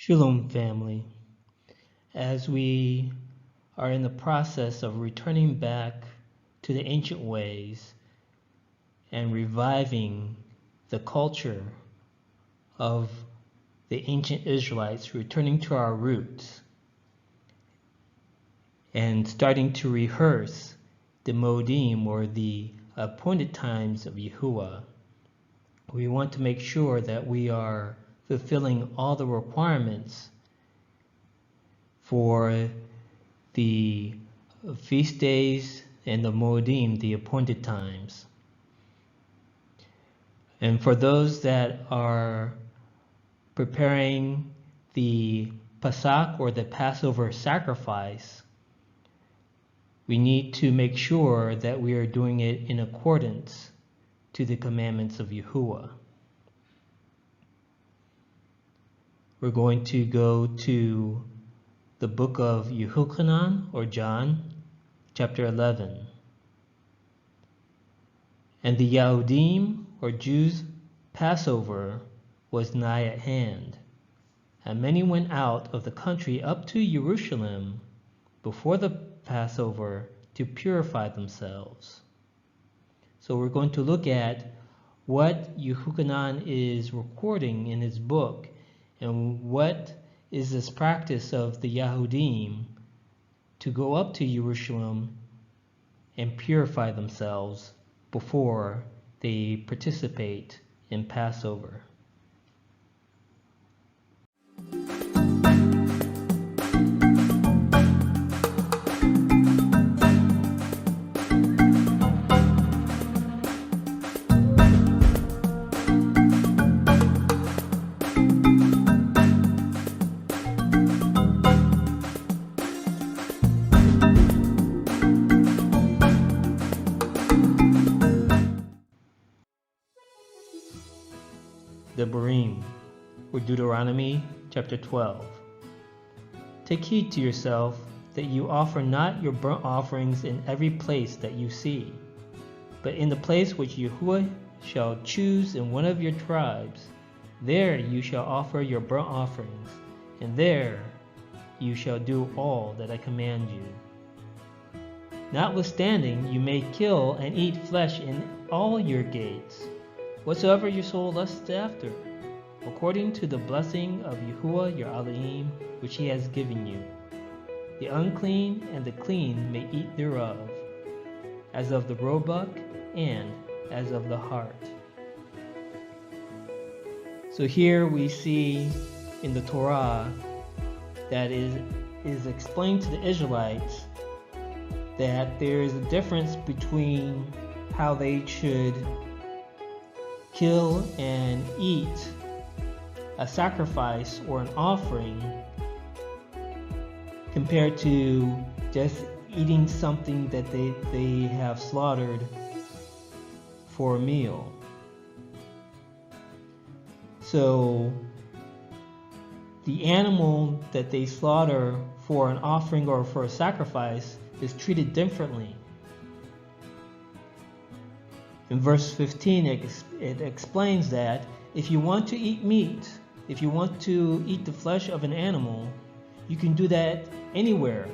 Shalom, family. As we are in the process of returning back to the ancient ways and reviving the culture of the ancient Israelites, returning to our roots and starting to rehearse the Modim, or the appointed times of Yahuwah, we want to make sure that we are fulfilling all the requirements for the feast days and the Modim, the appointed times. And for those that are preparing the Pasach, or the Passover sacrifice, we need to make sure that we are doing it in accordance to the commandments of Yahuwah. We're going to go to the book of Yehuchanan, or John, chapter 11. And the Yahudim, or Jews' Passover, was nigh at hand. And many went out of the country up to Jerusalem before the Passover to purify themselves. So we're going to look at what Yehuchanan is recording in his book, and what is this practice of the Yahudim to go up to Jerusalem and purify themselves before they participate in Passover. The Purim, or Deuteronomy chapter 12. Take heed to yourself that you offer not your burnt offerings in every place that you see, but in the place which Yahuwah shall choose in one of your tribes, there you shall offer your burnt offerings, and there you shall do all that I command you. Notwithstanding, you may kill and eat flesh in all your gates, whatsoever your soul lusts after, according to the blessing of Yahuwah your Elohim, which he has given you. The unclean and the clean may eat thereof, as of the roebuck and as of the hart. So here we see in the Torah that is explained to the Israelites that there is a difference between how they should kill and eat a sacrifice or an offering compared to just eating something that they have slaughtered for a meal. So the animal that they slaughter for an offering or for a sacrifice is treated differently. In verse 15, it explains that if you want to eat meat, if you want to eat the flesh of an animal, you can do that anywhere.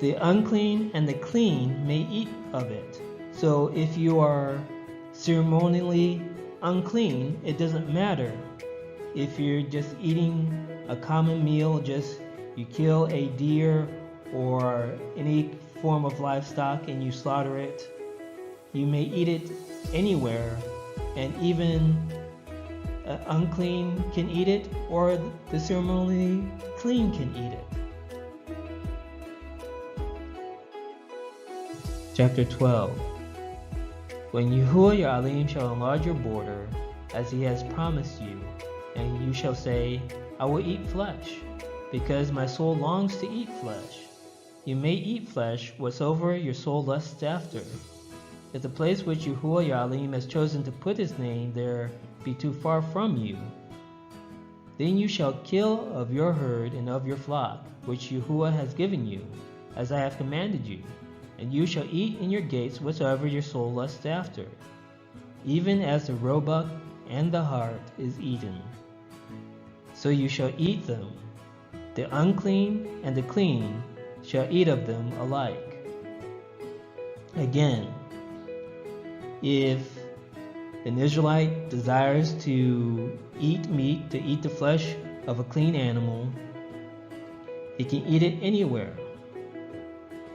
The unclean and the clean may eat of it. So if you are ceremonially unclean, it doesn't matter. If you're just eating a common meal, just you kill a deer or any form of livestock and you slaughter it, you may eat it anywhere, and even unclean can eat it, or the ceremonially clean can eat it. Chapter 12. When Yahuwah your Elohim shall enlarge your border, as he has promised you, and you shall say, I will eat flesh, because my soul longs to eat flesh. You may eat flesh whatsoever your soul lusts after. If the place which Yahuwah your Elohim has chosen to put his name there be too far from you, then you shall kill of your herd and of your flock, which Yahuwah has given you, as I have commanded you, and you shall eat in your gates whatsoever your soul lusts after, even as the roebuck and the hart is eaten, so you shall eat them. The unclean and the clean shall eat of them alike. Again, if an Israelite desires to eat meat, to eat the flesh of a clean animal, he can eat it anywhere.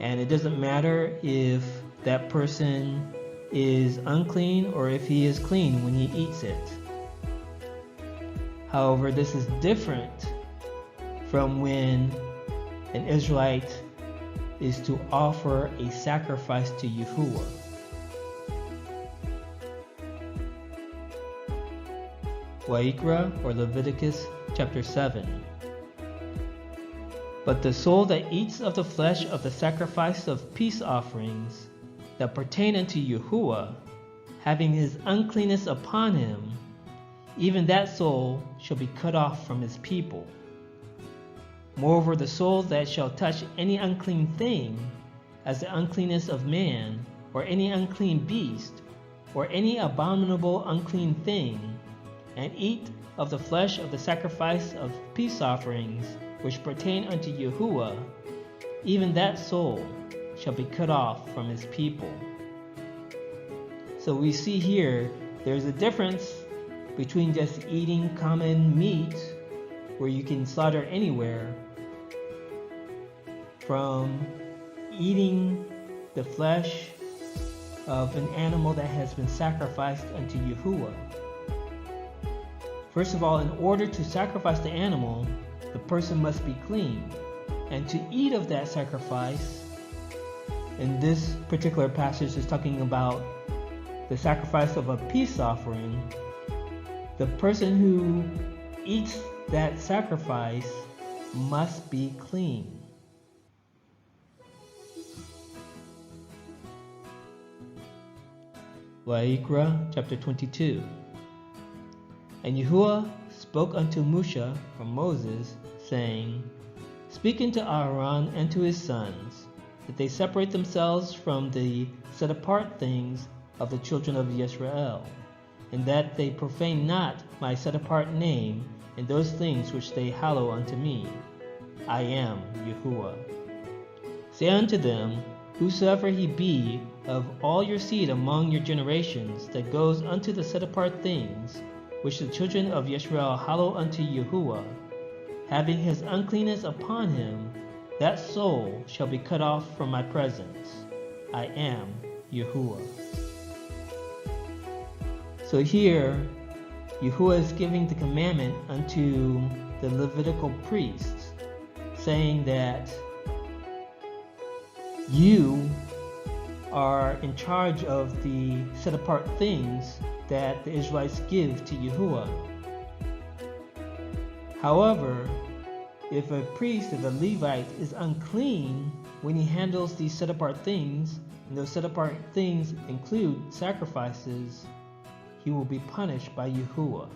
And it doesn't matter if that person is unclean or if he is clean when he eats it. However, this is different from when an Israelite is to offer a sacrifice to Yahuwah. Wa'ikra, or Leviticus chapter 7. But the soul that eats of the flesh of the sacrifice of peace offerings that pertain unto Yahuwah, having his uncleanness upon him, even that soul shall be cut off from his people. Moreover, the soul that shall touch any unclean thing, as the uncleanness of man, or any unclean beast, or any abominable unclean thing, and eat of the flesh of the sacrifice of peace offerings, which pertain unto Yahuwah, even that soul shall be cut off from his people. So we see here, there's a difference between just eating common meat, where you can slaughter anywhere, from eating the flesh of an animal that has been sacrificed unto Yahuwah. First of all, in order to sacrifice the animal, the person must be clean. And to eat of that sacrifice, in this particular passage is talking about the sacrifice of a peace offering, the person who eats that sacrifice must be clean. Wa'ikra chapter 22. And Yahuwah spoke unto Moshe, from Moses, saying, Speak unto Aaron and to his sons, that they separate themselves from the set apart things of the children of Yisrael, and that they profane not my set apart name in those things which they hallow unto me. I am Yahuwah. Say unto them, Whosoever he be of all your seed among your generations, that goes unto the set apart things, which the children of Yisrael hallow unto Yahuwah, having his uncleanness upon him, that soul shall be cut off from my presence. I am Yahuwah. So here, Yahuwah is giving the commandment unto the Levitical priests, saying that you are in charge of the set apart things that the Israelites give to Yahuwah. However, if a priest, if a Levite is unclean when he handles these set apart things, and those set apart things include sacrifices, he will be punished by Yahuwah.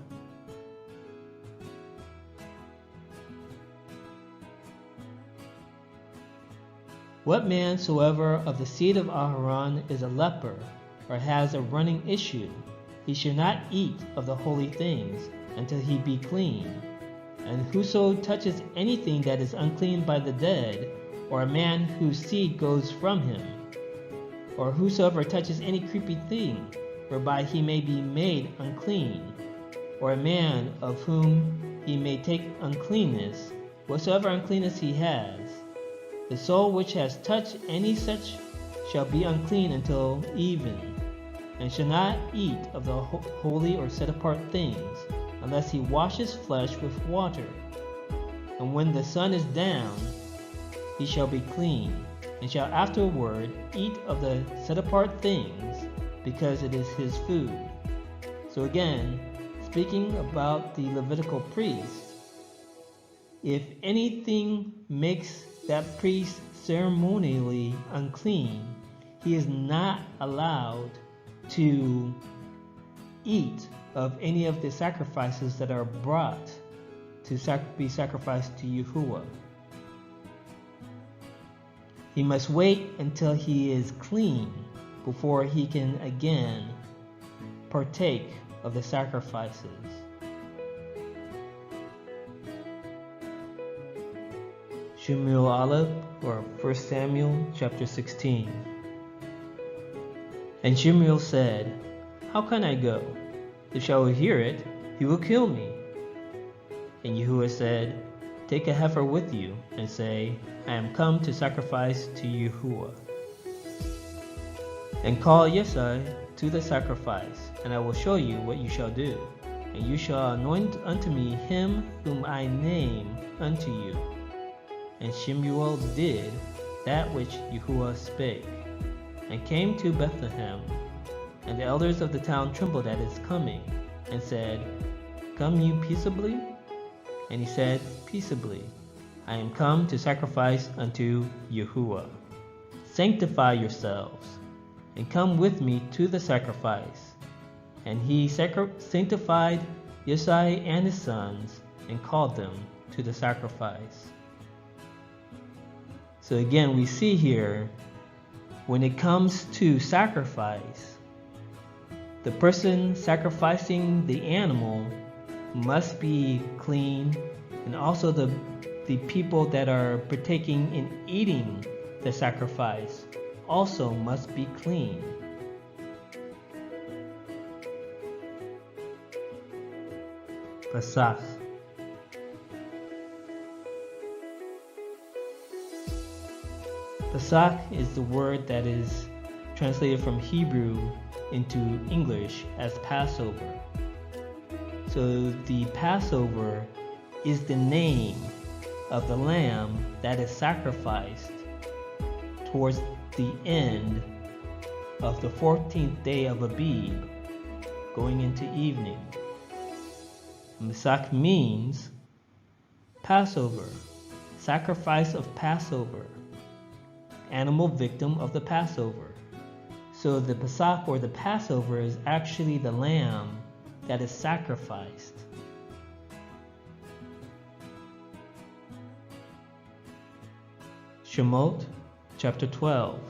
What man soever of the seed of Aharon is a leper, or has a running issue, he shall not eat of the holy things until he be clean. And whoso touches anything that is unclean by the dead, or a man whose seed goes from him, or whosoever touches any creepy thing, whereby he may be made unclean, or a man of whom he may take uncleanness, whatsoever uncleanness he has, the soul which has touched any such shall be unclean until even, and shall not eat of the holy or set apart things, unless he washes flesh with water. And when the sun is down, he shall be clean, and shall afterward eat of the set apart things, because it is his food. So again, speaking about the Levitical priest, if anything makes that priest ceremonially unclean, he is not allowed to eat of any of the sacrifices that are brought to be sacrificed to Yahuwah. He must wait until he is clean before he can again partake of the sacrifices. Shemuel Aleph, or 1 Samuel chapter 16. And Shemuel said, How can I go? If Shaul hear it, he will kill me. And Yahuwah said, Take a heifer with you, and say, I am come to sacrifice to Yahuwah. And call Yesai to the sacrifice, and I will show you what you shall do. And you shall anoint unto me him whom I name unto you. And Shemuel did that which Yahuwah spake, and came to Bethlehem. And the elders of the town trembled at his coming, and said, Come you peaceably? And he said, Peaceably, I am come to sacrifice unto Yahuwah. Sanctify yourselves, and come with me to the sacrifice. And he sanctified Yesai and his sons, and called them to the sacrifice. So again, we see here, when it comes to sacrifice, the person sacrificing the animal must be clean, and also the people that are partaking in eating the sacrifice also must be clean. Pesach. Pesach is the word that is translated from Hebrew into English as Passover. So the Passover is the name of the lamb that is sacrificed towards the end of the 14th day of Abib, going into evening. Pesach means Passover, sacrifice of Passover, animal victim of the Passover. So the Pesach, or the Passover, is actually the lamb that is sacrificed. Shemot chapter 12.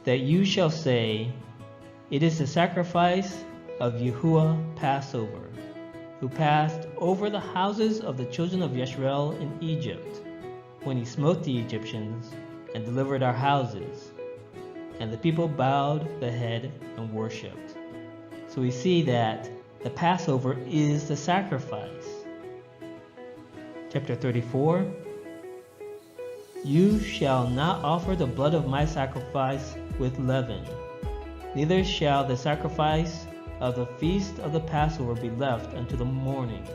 That you shall say, It is the sacrifice of Yahuwah Passover, who passed over the houses of the children of Yisrael in Egypt, when he smote the Egyptians and delivered our houses. And the people bowed the head and worshipped. So we see that the Passover is the sacrifice. Chapter 34. You shall not offer the blood of my sacrifice with leaven, neither shall the sacrifice of the feast of the Passover be left until the morning.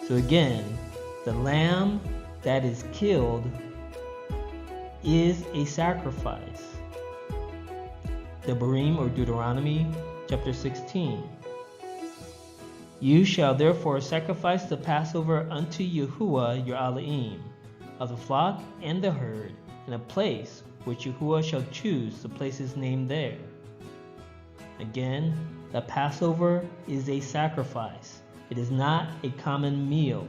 So again, the lamb that is killed is a sacrifice. Devarim, or Deuteronomy chapter 16. You shall therefore sacrifice the Passover unto Yahuwah your Elohim, of the flock and the herd, in a place which Yahuwah shall choose to place his name there. Again, the Passover is a sacrifice. It is not a common meal.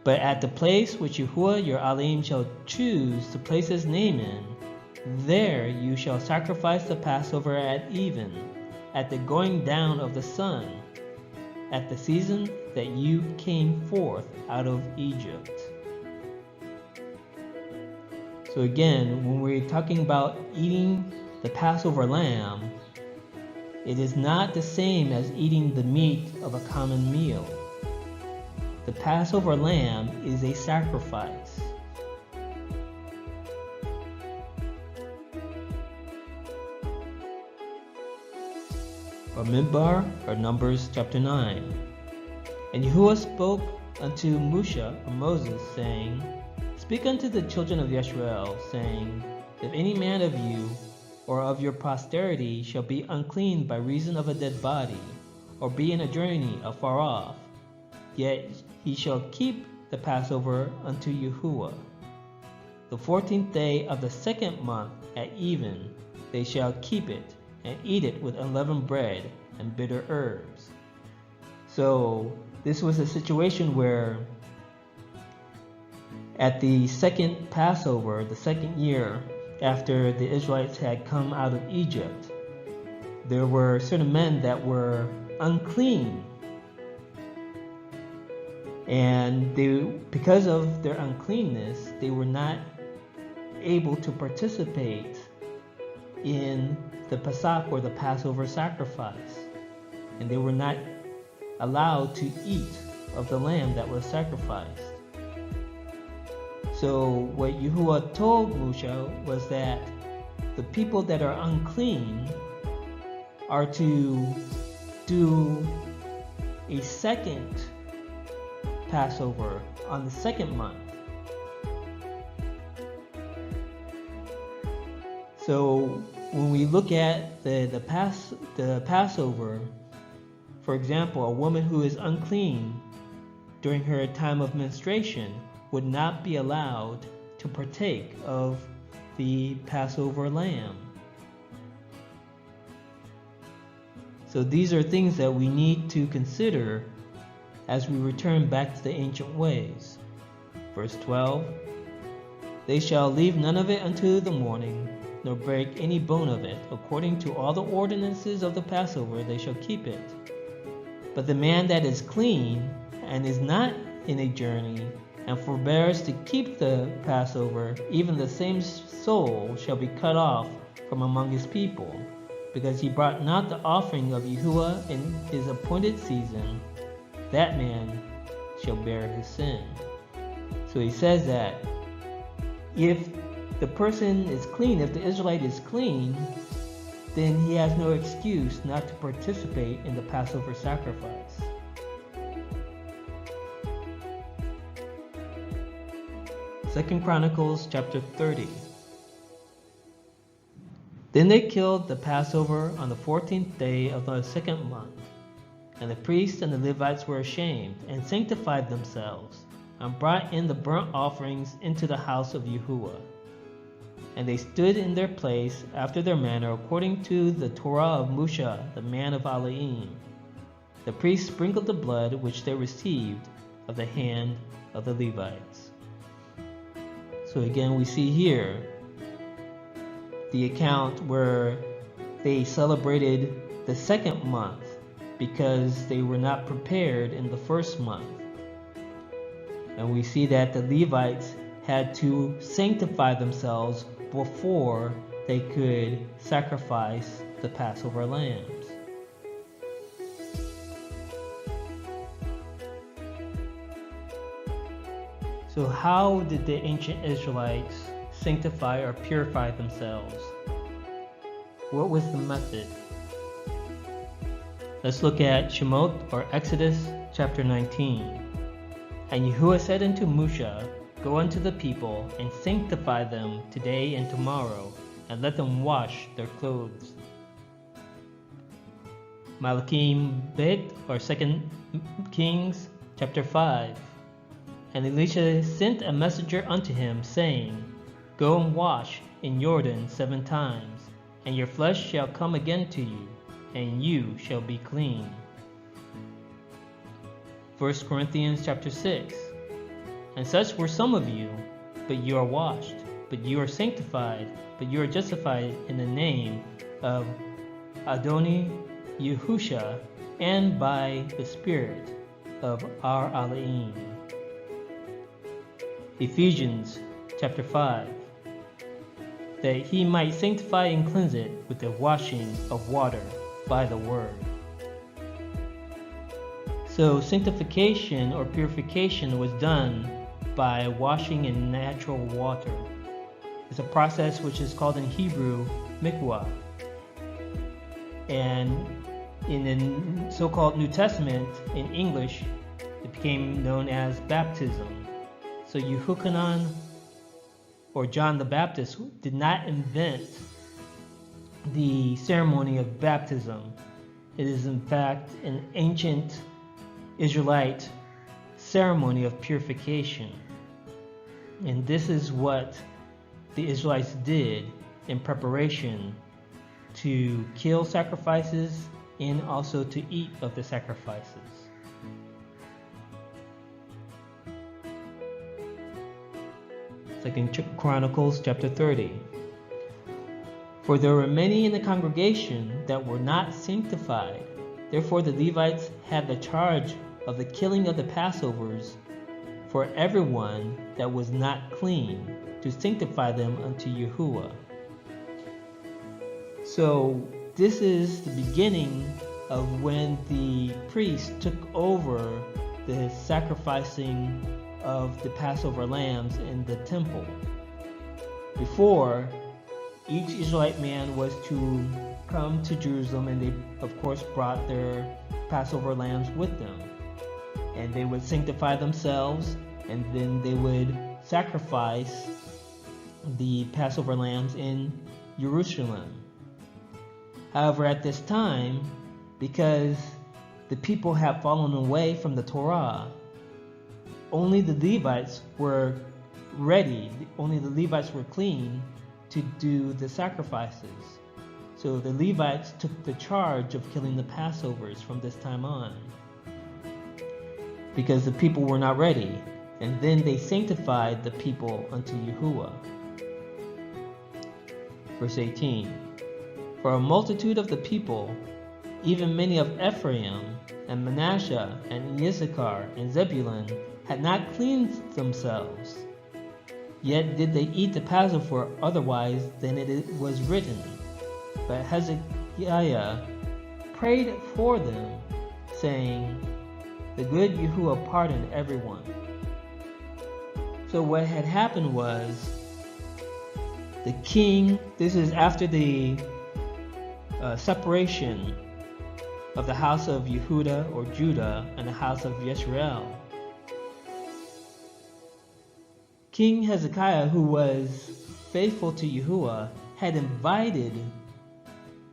But at the place which Yahuwah your Elohim shall choose to place his name in, there you shall sacrifice the Passover at even, at the going down of the sun, at the season that you came forth out of Egypt. So again, when we're talking about eating the Passover lamb, it is not the same as eating the meat of a common meal. The Passover lamb is a sacrifice. Bamidbar, or Numbers chapter 9. And Yahuwah spoke unto Moshe, or Moses, saying, Speak unto the children of Yisrael, saying, If any man of you or of your posterity shall be unclean by reason of a dead body, or be in a journey afar off, yet he shall keep the Passover unto Yahuwah. The 14th day of the 2nd month at even they shall keep it, and eat it with unleavened bread and bitter herbs. So this was a situation where at the second Passover, the second year after the Israelites had come out of Egypt, there were certain men that were unclean. And because of their uncleanness, they were not able to participate in the Pesach or the Passover sacrifice. And they were not allowed to eat of the lamb that was sacrificed. So what Yahuwah told Moshe was that the people that are unclean are to do a second Passover on the second month. So when we look at the Passover, for example, a woman who is unclean during her time of menstruation would not be allowed to partake of the Passover lamb. So these are things that we need to consider as we return back to the ancient ways. Verse 12, they shall leave none of it until the morning, nor break any bone of it. According to all the ordinances of the Passover, they shall keep it. But the man that is clean and is not in a journey, and forbears to keep the Passover, even the same soul shall be cut off from among his people, because he brought not the offering of Yahuwah in his appointed season. That man shall bear his sin. So he says that if the person is clean, if the Israelite is clean, then he has no excuse not to participate in the Passover sacrifice. Second Chronicles chapter 30. Then they killed the Passover on the 14th day of the second month. And the priests and the Levites were ashamed, and sanctified themselves, and brought in the burnt offerings into the house of Yahuwah. And they stood in their place after their manner, according to the Torah of Moshe, the man of Elohim. The priests sprinkled the blood which they received of the hand of the Levites. So again, we see here the account where they celebrated the second month because they were not prepared in the first month. And we see that the Levites had to sanctify themselves before they could sacrifice the Passover lambs. So how did the ancient Israelites sanctify or purify themselves? What was the method? Let's look at Shemot or Exodus chapter 19. And Yahuwah said unto Moshe, Go unto the people, and sanctify them today and tomorrow, and let them wash their clothes. Malachim Bet or 2 Kings chapter 5. And Elisha sent a messenger unto him, saying, Go and wash in Jordan 7 times, and your flesh shall come again to you, and you shall be clean. 1 Corinthians chapter 6. And such were some of you, but you are washed, but you are sanctified, but you are justified in the name of Adoni Yehusha, and by the Spirit of our Elohim. Ephesians chapter 5. That he might sanctify and cleanse it with the washing of water by the word. So sanctification or purification was done by washing in natural water. It's a process which is called in Hebrew mikvah. And in the so-called New Testament, in English, it became known as baptism. So Yehochanan or John the Baptist did not invent the ceremony of baptism. It is in fact an ancient Israelite ceremony of purification. And this is what the Israelites did in preparation to kill sacrifices and also to eat of the sacrifices. Second Chronicles chapter 30. For there were many in the congregation that were not sanctified. Therefore the Levites had the charge of the killing of the Passovers for everyone that was not clean, to sanctify them unto Yahuwah. So this is the beginning of when the priest took over the sacrificing of the Passover lambs in the temple. Before, each Israelite man was to come to Jerusalem, and they of course brought their Passover lambs with them, and they would sanctify themselves, and then they would sacrifice the Passover lambs in Jerusalem. However, at this time, because the people had fallen away from the Torah, only the Levites were ready, only the Levites were clean to do the sacrifices. So the Levites took the charge of killing the Passovers from this time on, because the people were not ready. And then they sanctified the people unto Yahuwah. Verse 18. For a multitude of the people, even many of Ephraim and Manasseh and Issachar and Zebulun, had not cleansed themselves, yet did they eat the Passover otherwise than it was written. But Hezekiah prayed for them, saying, the good Yahuwah pardon everyone. So what had happened was, the king, this is after the separation of the house of Yehuda or Judah and the house of Yisrael. King Hezekiah, who was faithful to Yahuwah, had invited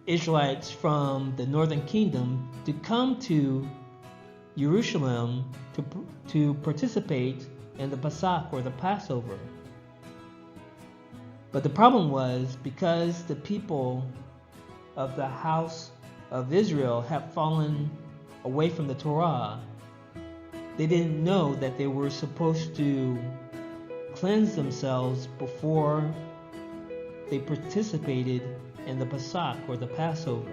Israelites from the northern kingdom to come to Jerusalem to participate in the Pesach or the Passover. But the problem was, because the people of the house of Israel had fallen away from the Torah, they didn't know that they were supposed to cleanse themselves before they participated in the Pesach or the Passover.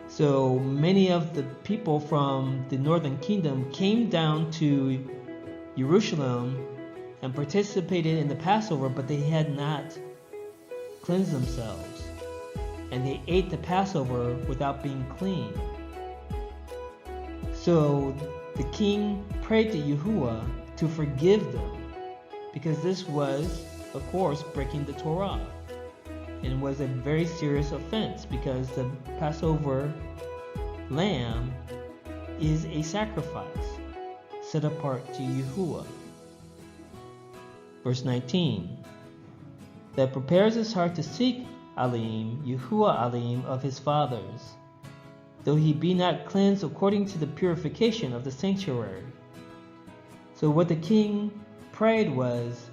So many of the people from the northern kingdom came down to Jerusalem and participated in the Passover, but they had not cleansed themselves, and they ate the Passover without being clean. So the king prayed to Yahuwah to forgive them, because this was, of course, breaking the Torah, and was a very serious offense, because the Passover lamb is a sacrifice set apart to Yahuwah. Verse 19. That prepares his heart to seek Alim, Yahuwah Alim of his fathers, though he be not cleansed according to the purification of the sanctuary. So what the king prayed was,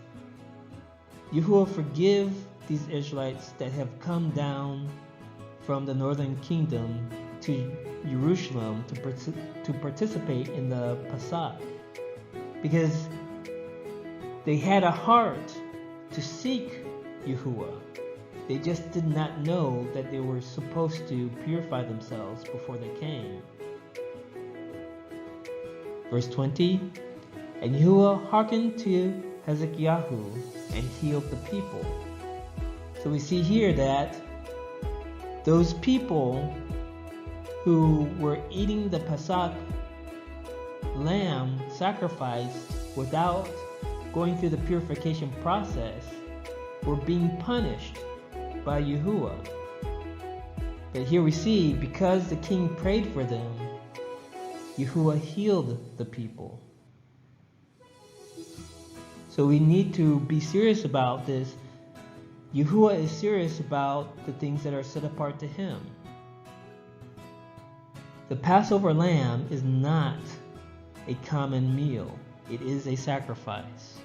Yahuwah, forgive these Israelites that have come down from the northern kingdom to Jerusalem to participate in the Pesach, because they had a heart to seek Yahuwah. They just did not know that they were supposed to purify themselves before they came. Verse 20. And Yahuwah hearkened to Hezekiah and healed the people. So we see here that those people who were eating the Pesach lamb sacrifice without going through the purification process were being punished by Yahuwah. But here we see, because the king prayed for them, Yahuwah healed the people. So we need to be serious about this. Yahuwah is serious about the things that are set apart to him. The Passover lamb is not a common meal. It is a sacrifice.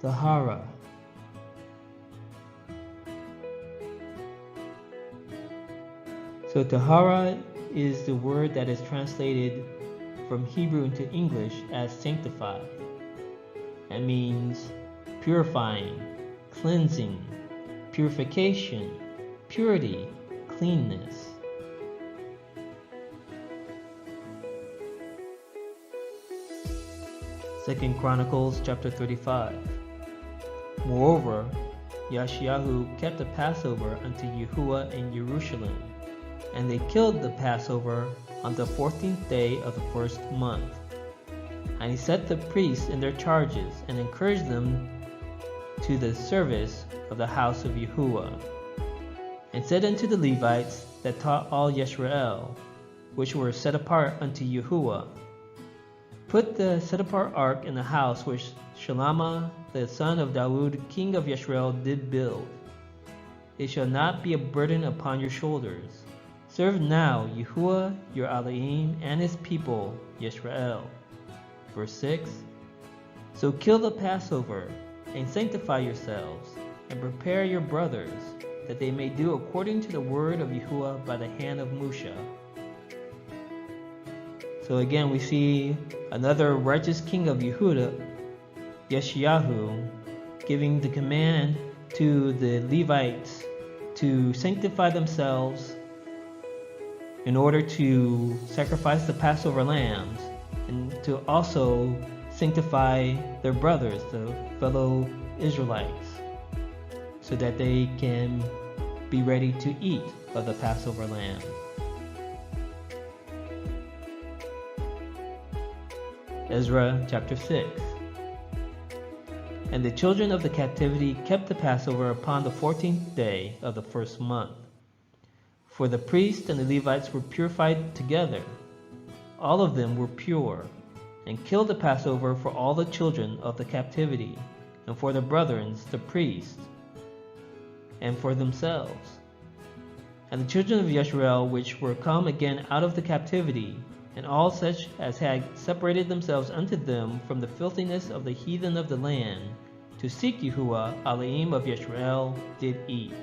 Tahar. So Tahara is the word that is translated from Hebrew into English as sanctify. That means purifying, cleansing, purification, purity, cleanness. Second Chronicles chapter 35. Moreover, Yashayahu kept the Passover unto Yahuwah in Jerusalem, and they killed the Passover on the 14th day of the first month. And he set the priests in their charges, and encouraged them to the service of the house of Yahuwah, and said unto the Levites that taught all Yisrael, which were set apart unto Yahuwah, Put the set-apart ark in the house which Shalomah the son of Daud, king of Yisrael, did build. It shall not be a burden upon your shoulders. Serve now Yahuwah your Elohim and his people, Yisrael. Verse 6. So kill the Passover, and sanctify yourselves, and prepare your brothers, that they may do according to the word of Yahuwah by the hand of Moshe. So again we see another righteous king of Yehuda, Yeshayahu, giving the command to the Levites to sanctify themselves in order to sacrifice the Passover lambs, and to also sanctify their brothers, the fellow Israelites, so that they can be ready to eat of the Passover lamb. Ezra chapter 6. And the children of the captivity kept the Passover upon the 14th day of the first month. For the priests and the Levites were purified together. All of them were pure, and killed the Passover for all the children of the captivity, and for their brethren, the priests, and for themselves. And the children of Yisrael, which were come again out of the captivity, and all such as had separated themselves unto them from the filthiness of the heathen of the land, to seek Yahuwah, Elohim of Yisrael, did eat,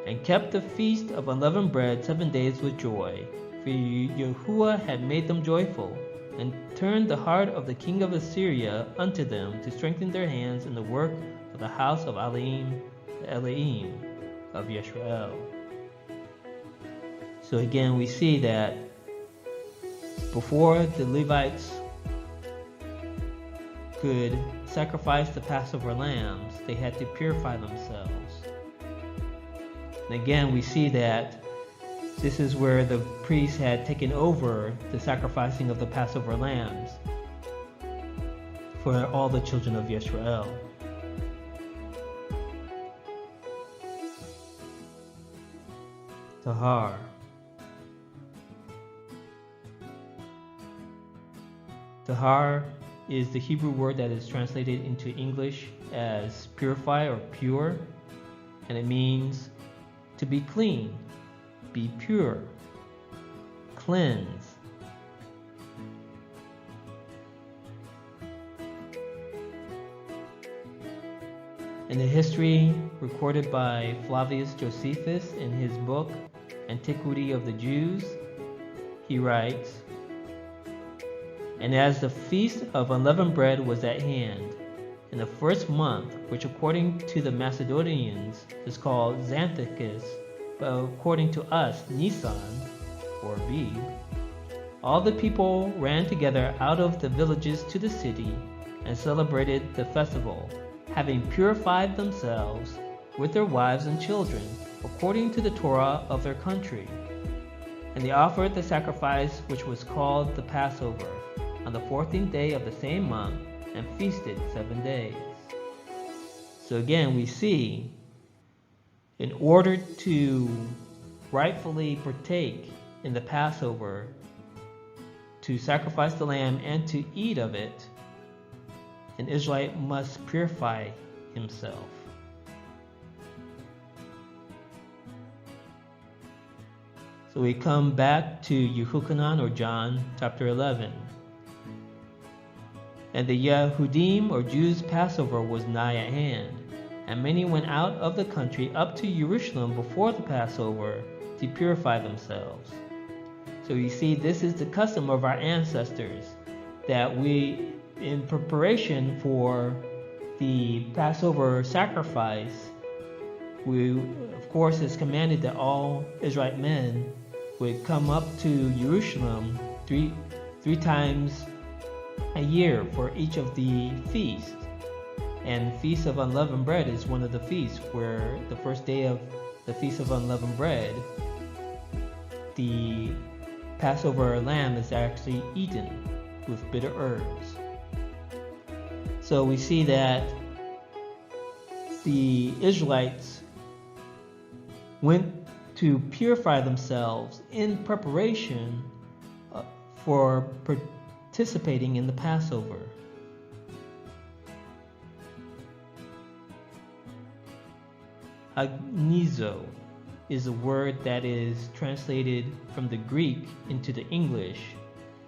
and kept the feast of unleavened bread 7 days with joy, for Yahuwah had made them joyful, and turned the heart of the king of Assyria unto them, to strengthen their hands in the work of the house of Elohim, the Elohim of Yisrael. So again we see that before the Levites could sacrifice the Passover lambs, they had to purify themselves. And again, we see that this is where the priests had taken over the sacrificing of the Passover lambs for all the children of Yisrael. Tahar. Tahar is the Hebrew word that is translated into English as purify or pure, and it means to be clean, be pure, cleanse. In the history recorded by Flavius Josephus in his book Antiquity of the Jews, he writes, And as the feast of unleavened bread was at hand, in the first month, which according to the Macedonians is called Xanthicus, but according to us Nisan, or Abib, all the people ran together out of the villages to the city, and celebrated the festival, having purified themselves with their wives and children, according to the Torah of their country. And they offered the sacrifice which was called the Passover, on the 14th day of the same month, and feasted 7 days. So again, we see, in order to rightfully partake in the Passover, to sacrifice the lamb and to eat of it, an Israelite must purify himself. So we come back to Yehuchanan, or John chapter 11. And the Yehudim, or Jews' Passover, was nigh at hand, and many went out of the country up to Jerusalem before the Passover to purify themselves. So you see, this is the custom of our ancestors, that we, in preparation for the Passover sacrifice, of course, it's commanded that all Israelite men would come up to Jerusalem three times a year for each of the feasts. And Feast of Unleavened Bread is one of the feasts where the first day of the Feast of Unleavened Bread, the Passover lamb is actually eaten with bitter herbs. So we see that the Israelites went to purify themselves in preparation for participating in the Passover. Agnizo is a word that is translated from the Greek into the English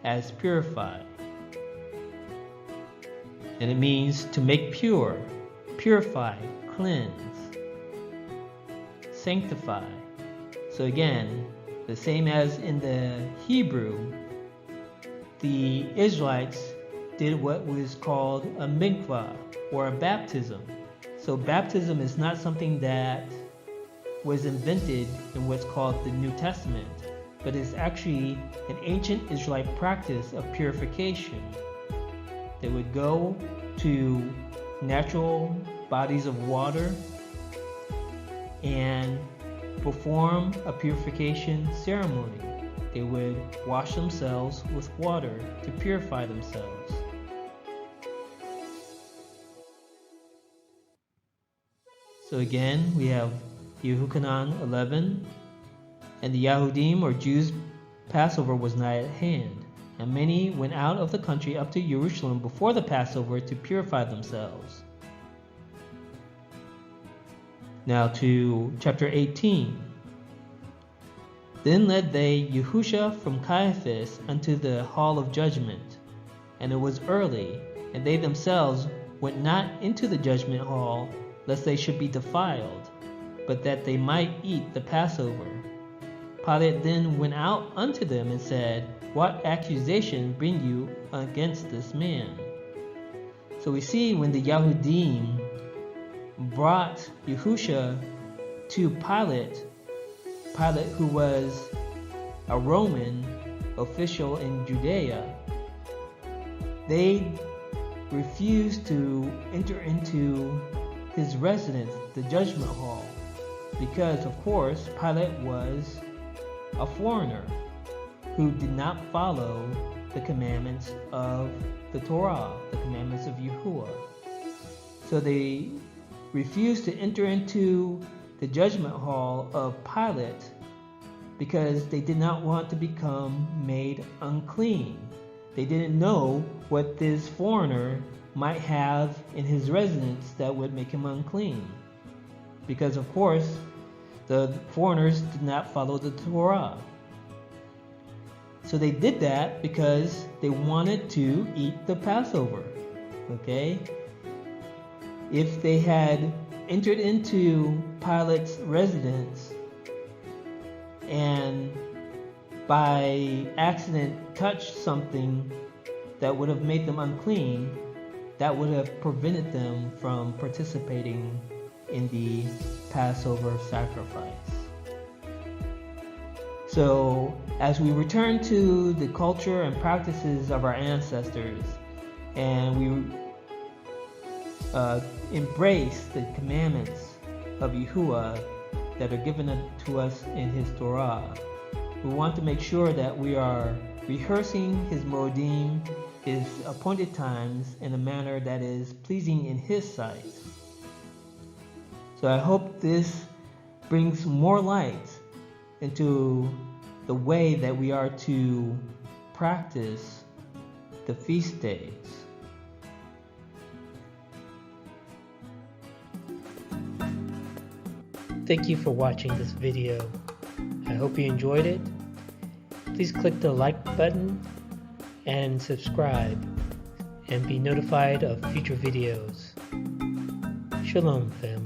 as purify. And it means to make pure, purify, cleanse, sanctify. So again, the same as in the Hebrew, the Israelites did what was called a mikvah, or a baptism. So baptism is not something that was invented in what's called the New Testament, but is actually an ancient Israelite practice of purification. They would go to natural bodies of water and perform a purification ceremony. They would wash themselves with water to purify themselves. So again, we have Yehukanan 11, and the Yahudim or Jews' Passover was nigh at hand, and many went out of the country up to Jerusalem before the Passover to purify themselves. Now to chapter 18. Then led they Yahusha from Caiaphas unto the hall of judgment, and it was early, and they themselves went not into the judgment hall, lest they should be defiled, but that they might eat the Passover. Pilate then went out unto them and said, What accusation bring you against this man? So we see when the Yahudim brought Yahusha to Pilate, who was a Roman official in Judea, they refused to enter into his residence, the judgment hall, because of course Pilate was a foreigner who did not follow the commandments of the Torah, the commandments of Yahuwah. So they refused to enter into the judgment hall of Pilate because they did not want to become made unclean. They didn't know what this foreigner might have in his residence that would make him unclean. Because of course, the foreigners did not follow the Torah. So they did that because they wanted to eat the Passover. Okay? If they had entered into Pilate's residence and by accident touched something that would have made them unclean, that would have prevented them from participating in the Passover sacrifice. So, as we return to the culture and practices of our ancestors, and we embrace the commandments of Yahuwah that are given to us in His Torah, we want to make sure that we are rehearsing His Moedim, His appointed times, in a manner that is pleasing in His sight. So I hope this brings more light into the way that we are to practice the feast days. Thank you for watching this video. I hope you enjoyed it. Please click the like button and subscribe and be notified of future videos. Shalom, family.